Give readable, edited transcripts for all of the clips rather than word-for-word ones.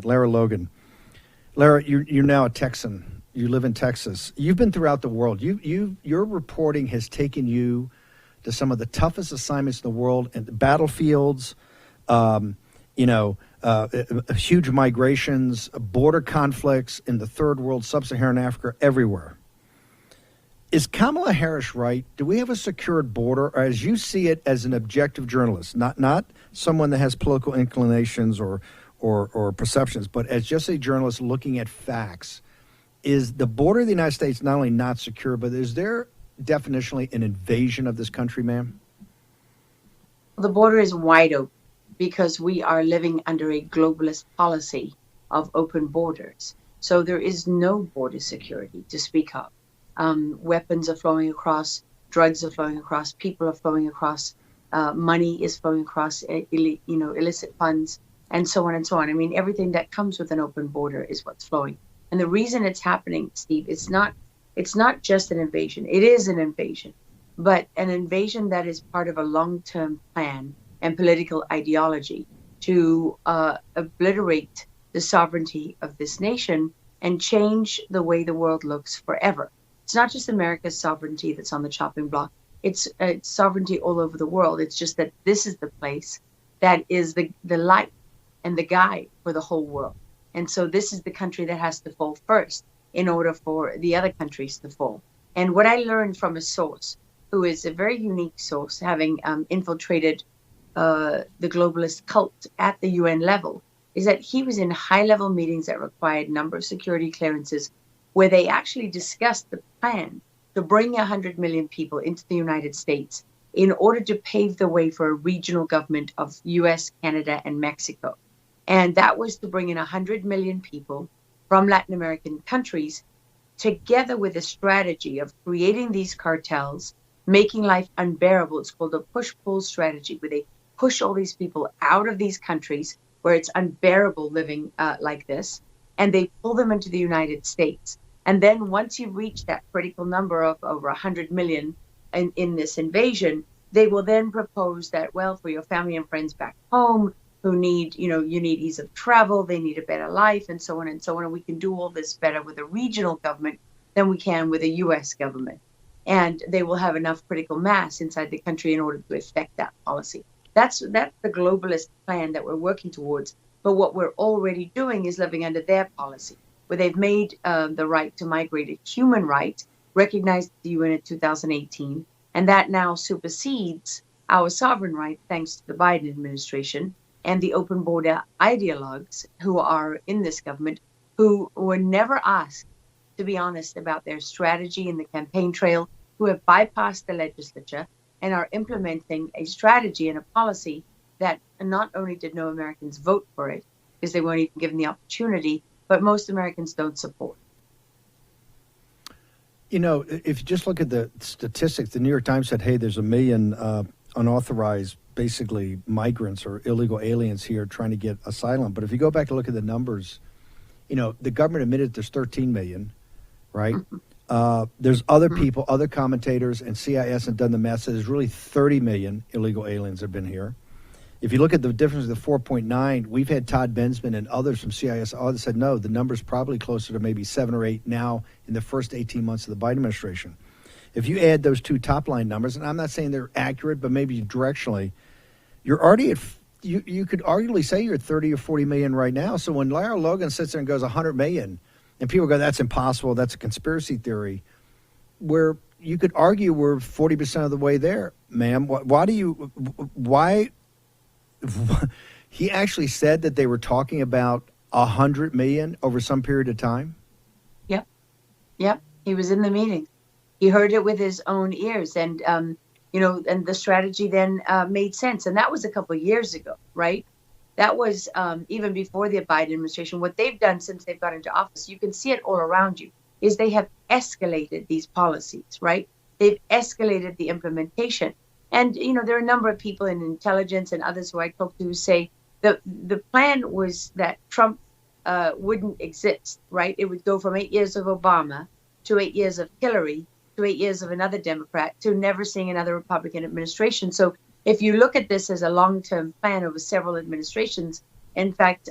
Lara Logan. Lara, you're now a Texan. You live in Texas. You've been throughout the world. Your reporting has taken you to some of the toughest assignments in the world, and battlefields, huge migrations, border conflicts in the third world, sub-Saharan Africa, everywhere. Is Kamala Harris right? Do we have a secured border, or as you see it as an objective journalist, not someone that has political inclinations or perceptions, but as just a journalist looking at facts, is the border of the United States not only not secure, but is there definitionally an invasion of this country, ma'am? The border is wide open because we are living under a globalist policy of open borders. So there is no border security to speak of. Weapons are flowing across, drugs are flowing across, people are flowing across, money is flowing across, illicit funds, and so on and so on. I mean, everything that comes with an open border is what's flowing. And the reason it's happening, Steve, it's not just an invasion. It is an invasion, but an invasion that is part of a long-term plan and political ideology to obliterate the sovereignty of this nation and change the way the world looks forever. It's not just America's sovereignty that's on the chopping block. It's sovereignty all over the world. It's just that this is the place that is the light and the guide for the whole world. And so this is the country that has to fall first in order for the other countries to fall. And what I learned from a source who is a very unique source, having infiltrated the globalist cult at the UN level, is that he was in high-level meetings that required a number of security clearances where they actually discussed the plan to bring 100 million people into the United States in order to pave the way for a regional government of US, Canada, and Mexico. And that was to bring in 100 million people from Latin American countries together with a strategy of creating these cartels, making life unbearable. It's called a push-pull strategy, where they push all these people out of these countries where it's unbearable living like this, and they pull them into the United States. And then once you reach that critical number of over 100 million in this invasion, they will then propose that, well, for your family and friends back home who need, you need ease of travel, they need a better life, and so on and so on. And we can do all this better with a regional government than we can with a US government. And they will have enough critical mass inside the country in order to effect that policy. That's the globalist plan that we're working towards. But what we're already doing is living under their policy, where they've made the right to migrate a human right, recognized the UN in 2018, and that now supersedes our sovereign right, thanks to the Biden administration and the open border ideologues who are in this government, who were never asked to be honest about their strategy in the campaign trail, who have bypassed the legislature and are implementing a strategy and a policy that not only did no Americans vote for it, because they weren't even given the opportunity, but most Americans don't support. If you just look at the statistics, the New York Times said, hey, there's 1 million unauthorized, basically migrants or illegal aliens here trying to get asylum. But if you go back and look at the numbers, the government admitted there's 13 million, right? There's other people, other commentators, and CIS have done the math, so there's really 30 million illegal aliens that have been here. If you look at the difference of the 4.9, we've had Todd Bensman and others from CIS, others said, no, the number's probably closer to maybe 7 or 8 now in the first 18 months of the Biden administration. If you add those two top-line numbers, and I'm not saying they're accurate, but maybe directionally, you're already at, you could arguably say you're at 30 or 40 million right now. So when Lara Logan sits there and goes 100 million, and people go, that's impossible, that's a conspiracy theory, where you could argue we're 40% of the way there, ma'am. Why? He actually said that they were talking about 100 million over some period of time? Yep. He was in the meeting. He heard it with his own ears. And, and the strategy then made sense. And that was a couple of years ago, right? That was even before the Biden administration. What they've done since they've got into office, you can see it all around you, is they have escalated these policies, right? They've escalated the implementation. And, there are a number of people in intelligence and others who I talk to who say the plan was that Trump wouldn't exist, right? It would go from 8 years of Obama to 8 years of Hillary to 8 years of another Democrat to never seeing another Republican administration. So if you look at this as a long-term plan over several administrations, In fact,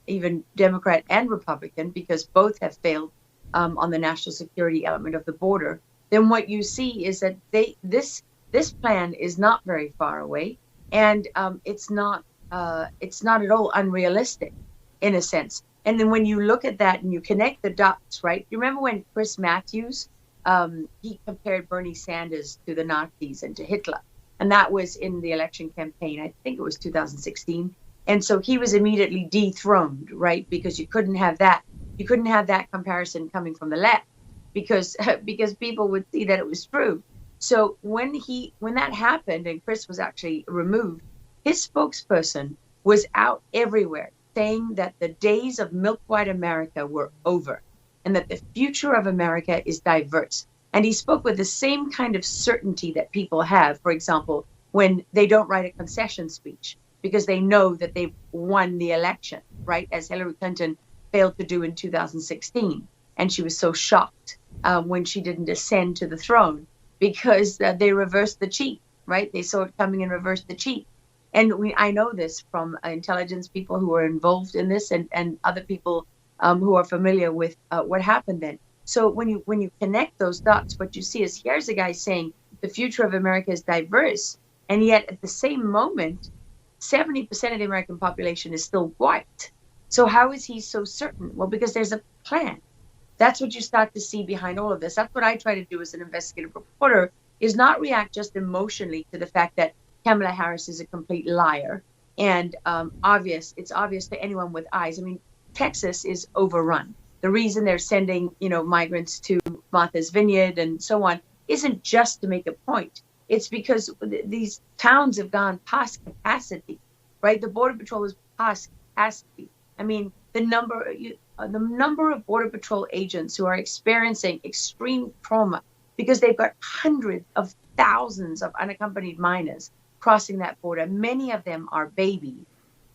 even Democrat and Republican, because both have failed on the national security element of the border, then what you see is that this plan is not very far away, and it's not at all unrealistic in a sense. And then when you look at that and you connect the dots, right? You remember when Chris Matthews he compared Bernie Sanders to the Nazis and to Hitler, and that was in the election campaign. I think it was 2016. And so he was immediately dethroned, right? Because you couldn't have that. You couldn't have that comparison coming from the left, because because people would see that it was true. So when that happened and Chris was actually removed, his spokesperson was out everywhere saying that the days of milk white America were over and that the future of America is diverse. And he spoke with the same kind of certainty that people have, for example, when they don't write a concession speech because they know that they've won the election, right? As Hillary Clinton failed to do in 2016. And she was so shocked when she didn't ascend to the throne because they reversed the cheat, right? They saw it coming and reversed the cheat. And I know this from intelligence people who are involved in this and other people who are familiar with what happened then. So when you connect those dots, what you see is here's a guy saying the future of America is diverse, and yet at the same moment, 70% of the American population is still white. So how is he so certain? Well, because there's a plan. That's what you start to see behind all of this. That's what I try to do as an investigative reporter, is not react just emotionally to the fact that Kamala Harris is a complete liar. And it's obvious to anyone with eyes. I mean, Texas is overrun. The reason they're sending, migrants to Martha's Vineyard and so on isn't just to make a point. It's because these towns have gone past capacity, right? The Border Patrol is past capacity. I mean, the number of Border Patrol agents who are experiencing extreme trauma because they've got hundreds of thousands of unaccompanied minors crossing that border. Many of them are babies.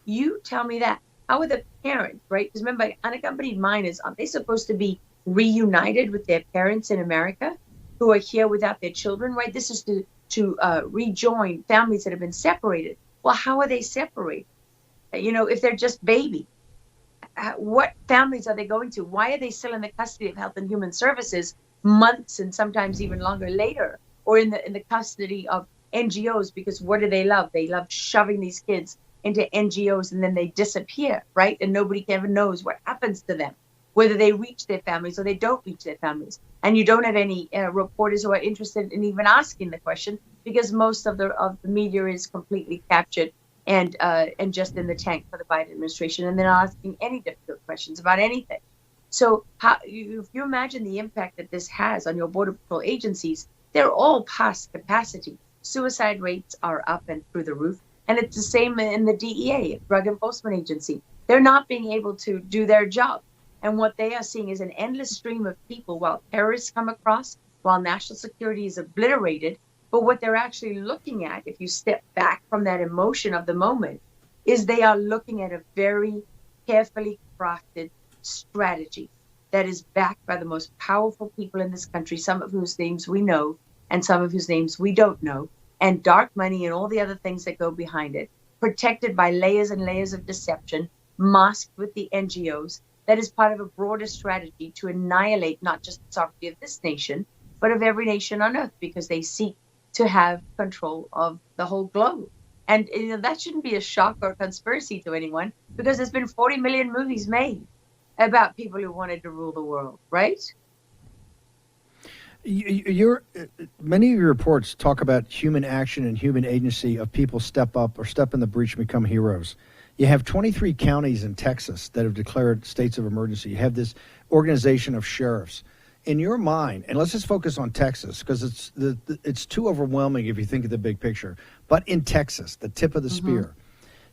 You tell me that. How are the parents, right? Because remember, unaccompanied minors, aren't they supposed to be reunited with their parents in America who are here without their children, right? This is to rejoin families that have been separated. Well, how are they separated? If they're just babies, what families are they going to? Why are they still in the custody of Health and Human Services months and sometimes even longer later, or in the custody of NGOs? Because what do they love? They love shoving these kids into NGOs and then they disappear, right? And nobody ever knows what happens to them, whether they reach their families or they don't reach their families. And you don't have any reporters who are interested in even asking the question, because most of the media is completely captured and just in the tank for the Biden administration, and they're not asking any difficult questions about anything. So if you imagine the impact that this has on your Border Patrol agencies, they're all past capacity. Suicide rates are up and through the roof. And it's the same in the DEA, Drug Enforcement Agency. They're not being able to do their job. And what they are seeing is an endless stream of people while terrorists come across, while national security is obliterated. But what they're actually looking at, if you step back from that emotion of the moment, is they are looking at a very carefully crafted strategy that is backed by the most powerful people in this country, some of whose names we know and some of whose names we don't know, and dark money and all the other things that go behind it, protected by layers and layers of deception, masked with the NGOs, that is part of a broader strategy to annihilate not just the sovereignty of this nation, but of every nation on earth, because they seek to have control of the whole globe. And that shouldn't be a shock or a conspiracy to anyone, because there's been 40 million movies made about people who wanted to rule the world, right? Many of your reports talk about human action and human agency of people step up or step in the breach and become heroes. You have 23 counties in Texas that have declared states of emergency. You have this organization of sheriffs. In your mind, and let's just focus on Texas because it's too overwhelming if you think of the big picture. But in Texas, the tip of the spear,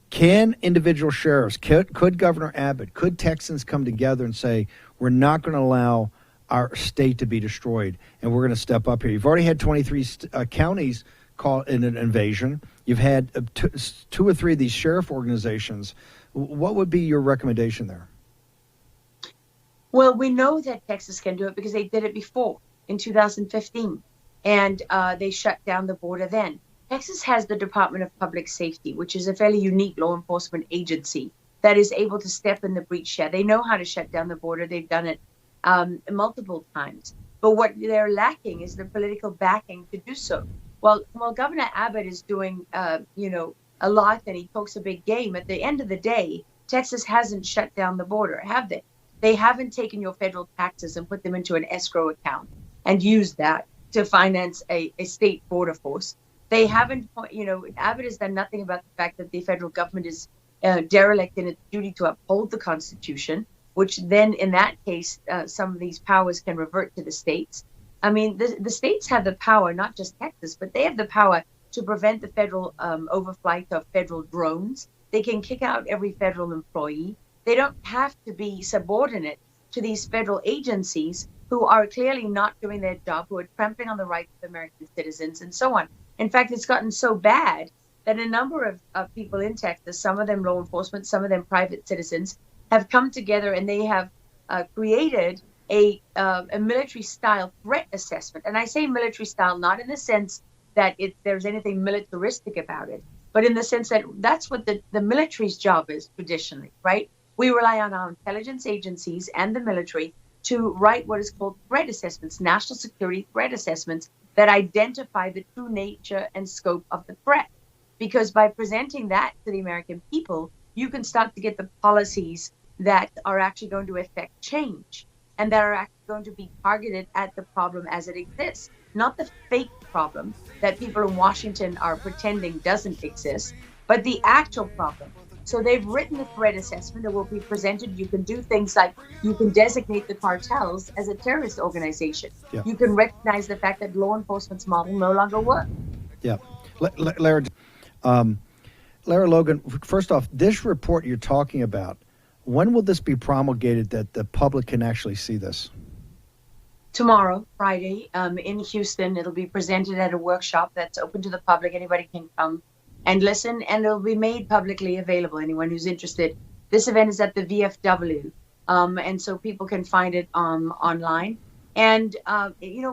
can individual sheriffs, could Governor Abbott, could Texans come together and say, we're not going to allow our state to be destroyed, and we're going to step up here? You've already had 23 counties call in an invasion. You've had two or three of these sheriff organizations. What would be your recommendation there? Well, we know that Texas can do it because they did it before in 2015, and they shut down the border then. Texas has the Department of Public Safety, which is a fairly unique law enforcement agency that is able to step in the breach. Yeah, they know how to shut down the border. They've done it multiple times. But what they're lacking is the political backing to do so. Well, Governor Abbott is doing, a lot, and he talks a big game. At the end of the day, Texas hasn't shut down the border, have they? They haven't taken your federal taxes and put them into an escrow account and used that to finance a state border force. They haven't, Abbott has done nothing about the fact that the federal government is derelict in its duty to uphold the Constitution, which then, in that case, some of these powers can revert to the states. I mean, the states have the power, not just Texas, but they have the power to prevent the federal overflight of federal drones. They can kick out every federal employee. They don't have to be subordinate to these federal agencies who are clearly not doing their job, who are trampling on the rights of American citizens, and so on. In fact, it's gotten so bad that a number of people in Texas, some of them law enforcement, some of them private citizens, have come together and they have created a military-style threat assessment. And I say military-style not in the sense that there's anything militaristic about it, but in the sense that that's what the military's job is traditionally, right? We rely on our intelligence agencies and the military to write what is called threat assessments, national security threat assessments that identify the true nature and scope of the threat. Because by presenting that to the American people, you can start to get the policies that are actually going to affect change and that are actually going to be targeted at the problem as it exists, not the fake problem that people in Washington are pretending doesn't exist, but the actual problem. So they've written a threat assessment that will be presented. You can do things like you can designate the cartels as a terrorist organization. Yeah. You can recognize the fact that law enforcement's model no longer works. Yeah. Lara Logan, first off, this report you're talking about, when will this be promulgated that the public can actually see this? Tomorrow, Friday, in Houston. It'll be presented at a workshop that's open to the public. Anybody can come and listen, and it'll be made publicly available. Anyone who's interested. This event is at the VFW, and so people can find it online. And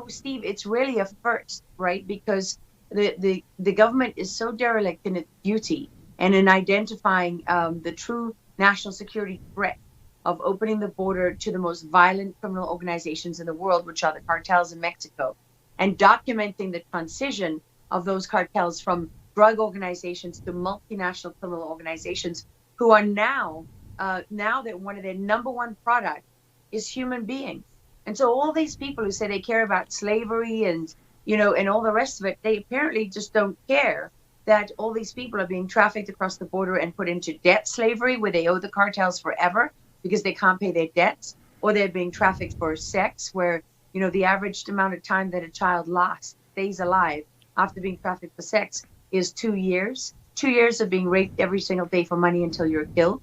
Steve, it's really a first, right? Because the government is so derelict in its duty and in identifying the true national security threat of opening the border to the most violent criminal organizations in the world, which are the cartels in Mexico, and documenting the transition of those cartels from drug organizations to multinational criminal organizations who are now that one of their number one product is human beings. And so all these people who say they care about slavery and all the rest of it, they apparently just don't care that all these people are being trafficked across the border and put into debt slavery where they owe the cartels forever because they can't pay their debts, or they're being trafficked for sex where, the average amount of time that a child stays alive after being trafficked for sex is 2 years. 2 years of being raped every single day for money until you're killed.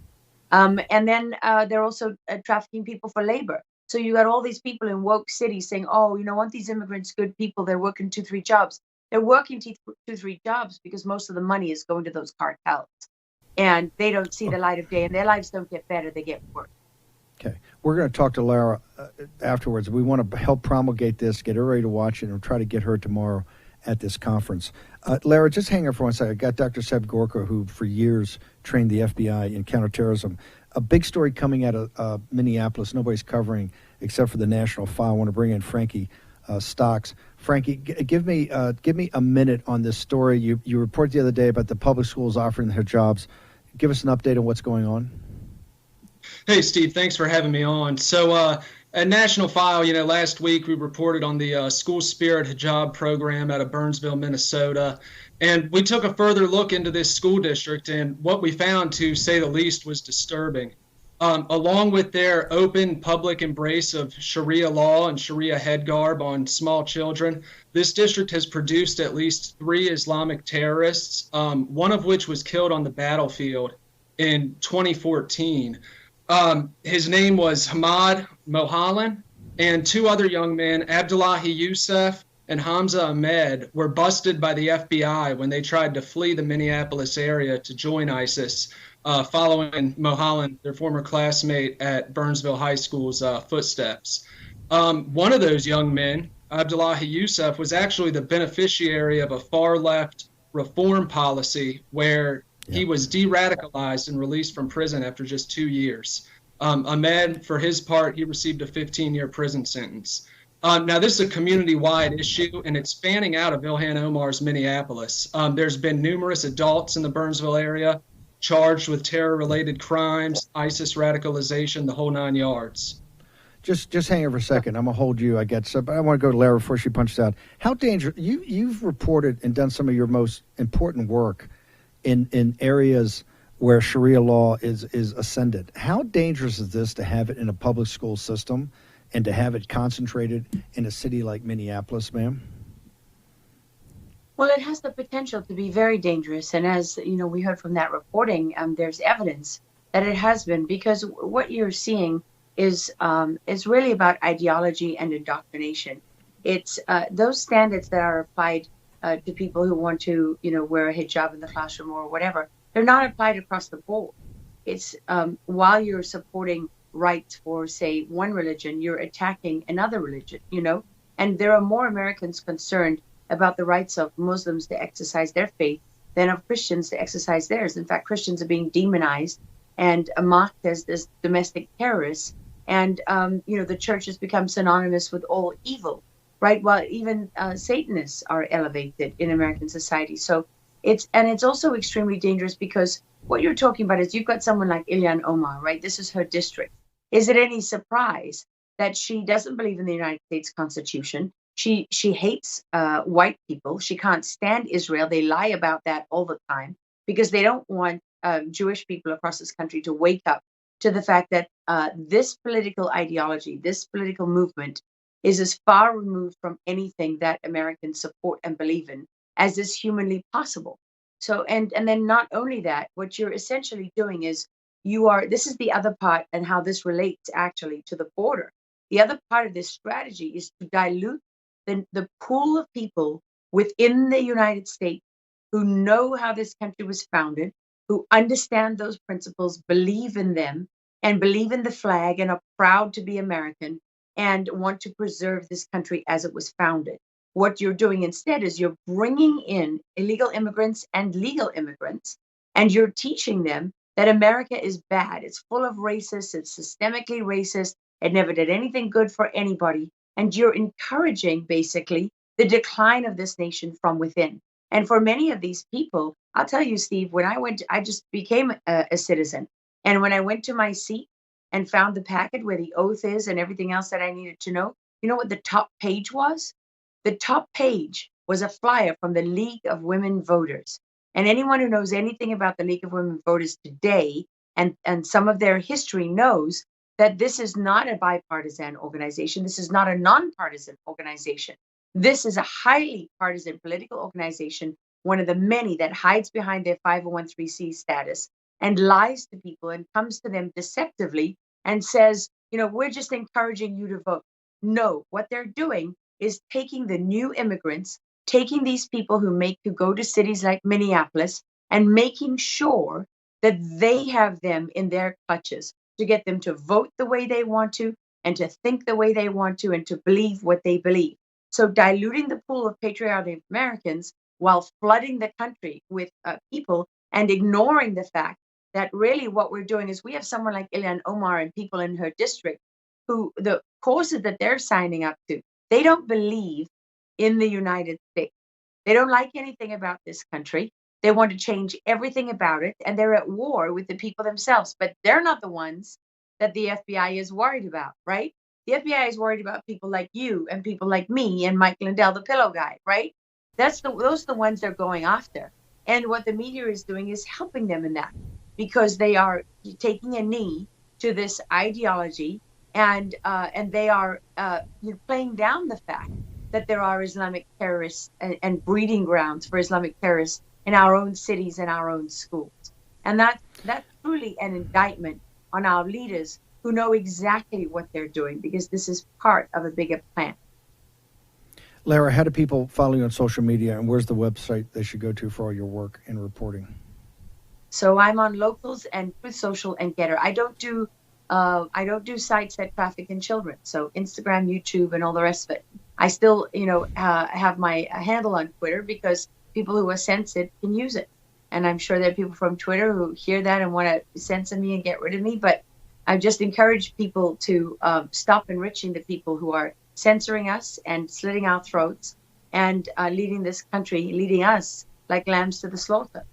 And then they're also trafficking people for labor. So you got all these people in woke cities saying, oh, aren't these immigrants good people? They're working 2-3 jobs. They're working 2-3 jobs because most of the money is going to those cartels. And they don't see the light of day, and their lives don't get better, they get worse. Okay. We're going to talk to Lara afterwards. We want to help promulgate this, get everybody to watch it, and try to get her tomorrow at this conference. Lara, just hang on for one second. I got Dr. Seb Gorka, who for years trained the FBI in counterterrorism. A big story coming out of Minneapolis nobody's covering except for the National File. I want to bring in Frankie Stocks. Frankie, give me a minute on this story. You reported the other day about the public schools offering their jobs. Give us an update on what's going on. Hey, Steve, thanks for having me on. So at National File, last week we reported on the School Spirit Hijab program out of Burnsville, Minnesota. And we took a further look into this school district, and what we found, to say the least, was disturbing. Along with their open public embrace of Sharia law and Sharia head garb on small children, this district has produced at least 3 Islamic terrorists, one of which was killed on the battlefield in 2014. His name was Hamad Mohallan, and 2 other young men, Abdullahi Youssef and Hamza Ahmed, were busted by the FBI when they tried to flee the Minneapolis area to join ISIS, following Mohallan, their former classmate at Burnsville High School's footsteps. One of those young men, Abdullahi Youssef, was actually the beneficiary of a far-left reform policy where Yeah. He was de-radicalized and released from prison after just 2 years. Ahmed, for his part, he received a 15-year prison sentence. Now, this is a community-wide issue, and it's fanning out of Ilhan Omar's Minneapolis. There's been numerous adults in the Burnsville area charged with terror-related crimes, ISIS radicalization, the whole 9 yards. Just hang on for a second. I'm gonna hold you, I guess, but I want to go to Lara before she punches out. How dangerous? You've reported and done some of your most important work in areas where Sharia law is ascended. How dangerous is this to have it in a public school system and to have it concentrated in a city like Minneapolis, ma'am? Well, it has the potential to be very dangerous. And as you know, we heard from that reporting, there's evidence that it has been, because what you're seeing is really about ideology and indoctrination. It's those standards that are applied to people who want to, wear a hijab in the classroom or whatever. They're not applied across the board. It's while you're supporting rights for, say, one religion, you're attacking another religion, and there are more Americans concerned about the rights of Muslims to exercise their faith than of Christians to exercise theirs. In fact, Christians are being demonized and mocked as this domestic terrorists. And, the church has become synonymous with all evil, right? While even Satanists are elevated in American society. So it's also extremely dangerous, because what you're talking about is you've got someone like Ilhan Omar, right? This is her district. Is it any surprise that she doesn't believe in the United States Constitution? She hates white people. She can't stand Israel. They lie about that all the time because they don't want Jewish people across this country to wake up to the fact that this political ideology, this political movement is as far removed from anything that Americans support and believe in as is humanly possible. So, and then not only that, what you're essentially doing is this is the other part, and how this relates actually to the border. The other part of this strategy is to dilute the pool of people within the United States who know how this country was founded, who understand those principles, believe in them, and believe in the flag, and are proud to be American, and want to preserve this country as it was founded. What you're doing instead is you're bringing in illegal immigrants and legal immigrants, and you're teaching them that America is bad. It's full of racists. It's systemically racist. It never did anything good for anybody. And you're encouraging, basically, the decline of this nation from within. And for many of these people, I'll tell you, Steve, when I just became a citizen. And when I went to my seat and found the packet where the oath is and everything else that I needed to know, you know what the top page was? The top page was a flyer from the League of Women Voters. And anyone who knows anything about the League of Women Voters today and some of their history knows that this is not a bipartisan organization. This is not a nonpartisan organization. This is a highly partisan political organization, one of the many that hides behind their 501(c)(3) status and lies to people and comes to them deceptively and says, we're just encouraging you to vote. No, what they're doing is taking the new immigrants, taking these people who go to cities like Minneapolis, and making sure that they have them in their clutches to get them to vote the way they want to, and to think the way they want to, and to believe what they believe. So diluting the pool of patriotic Americans while flooding the country with people, and ignoring the fact that really what we're doing is we have someone like Ilhan Omar and people in her district who the causes that they're signing up to, they don't believe in the United States. They don't like anything about this country. They want to change everything about it, and they're at war with the people themselves. But they're not the ones that the FBI is worried about, right? The FBI is worried about people like you and people like me and Mike Lindell, the pillow guy, right? Those are the ones they're going after. And what the media is doing is helping them in that, because they are taking a knee to this ideology, and they are playing down the fact that there are Islamic terrorists and breeding grounds for Islamic terrorists in our own cities and our own schools. And that's truly an indictment on our leaders who know exactly what they're doing, because this is part of a bigger plan. Lara, how do people follow you on social media, and where's the website they should go to for all your work and reporting? So I'm on Locals and Truth Social and Getter. I don't do sites that traffic in children. So Instagram, YouTube, and all the rest of it. I still, have my handle on Twitter because people who are sensitive can use it. And I'm sure there are people from Twitter who hear that and want to censor me and get rid of me. But I just encourage people to stop enriching the people who are censoring us and slitting our throats and leading this country, leading us like lambs to the slaughter.